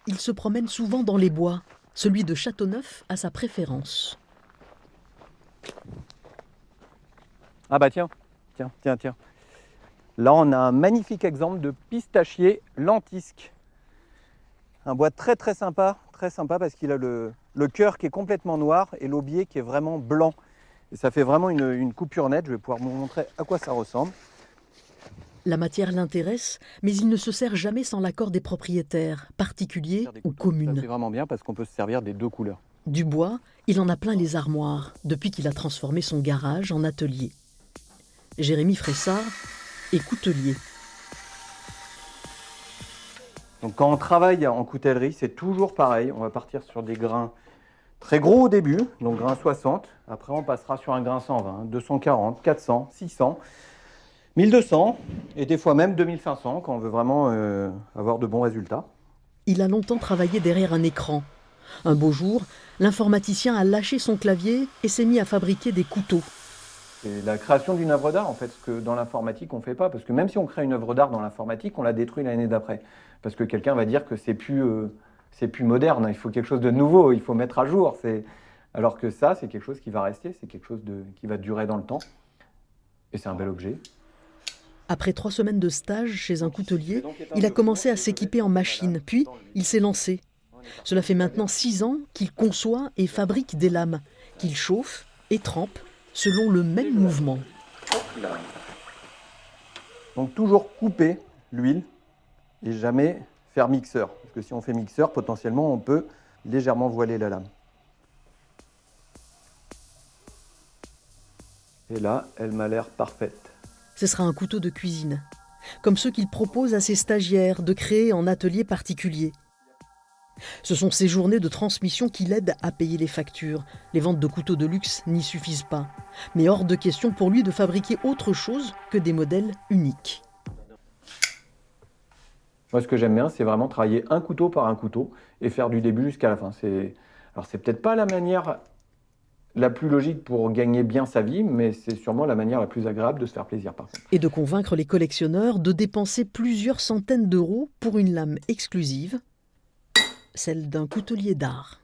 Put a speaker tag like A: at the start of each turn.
A: il se promène souvent dans les bois. Celui de Châteauneuf a sa préférence.
B: Ah bah tiens. Là, on a un magnifique exemple de pistachier lentisque. Un bois très sympa parce qu'il a le cœur qui est complètement noir et l'aubier qui est vraiment blanc. Et ça fait vraiment une coupure nette. Je vais pouvoir vous montrer à quoi ça ressemble.
A: La matière l'intéresse, mais il ne se sert jamais sans l'accord des propriétaires, particuliers ou
B: Ça,
A: communes.
B: c'est vraiment bien parce qu'on peut se servir des deux couleurs.
A: Du bois, il en a plein les armoires, depuis qu'il a transformé son garage en atelier. Jérémy Fressard est coutelier.
B: Donc quand on travaille en coutellerie, c'est toujours pareil. On va partir sur des grains très gros au début, donc grain 60. Après, on passera sur un grain 120, 240, 400, 600, 1200 et des fois même 2500 quand on veut vraiment avoir de bons résultats.
A: Il a longtemps travaillé derrière un écran. Un beau jour, l'informaticien a lâché son clavier et s'est mis à fabriquer des couteaux.
B: C'est la création d'une œuvre d'art, en fait, ce que dans l'informatique, on ne fait pas. Parce que même si on crée une œuvre d'art dans l'informatique, on la détruit l'année d'après. Parce que quelqu'un va dire que c'est plus moderne, il faut quelque chose de nouveau, il faut mettre à jour. Alors que ça, c'est quelque chose qui va rester, c'est quelque chose qui va durer dans le temps. Et c'est un bel objet.
A: Après 3 semaines de stage chez un coutelier, il a commencé à s'équiper en machine, puis il s'est lancé. Cela fait maintenant 6 ans qu'il conçoit et fabrique des lames, qu'il chauffe et trempe selon le même mouvement.
B: Donc toujours couper l'huile et jamais faire mixeur. Parce que si on fait mixeur, potentiellement, on peut légèrement voiler la lame. Et là, elle m'a l'air parfaite.
A: Ce sera un couteau de cuisine, comme ceux qu'il propose à ses stagiaires de créer en atelier particulier. Ce sont ces journées de transmission qui l'aident à payer les factures. Les ventes de couteaux de luxe n'y suffisent pas. Mais hors de question pour lui de fabriquer autre chose que des modèles uniques.
B: Moi, ce que j'aime bien, c'est vraiment travailler un couteau par un couteau et faire du début jusqu'à la fin. Alors, c'est peut-être pas la manière la plus logique pour gagner bien sa vie, mais c'est sûrement la manière la plus agréable de se faire plaisir, par contre.
A: Et de convaincre les collectionneurs de dépenser plusieurs centaines d'euros pour une lame exclusive, celle d'un coutelier d'art.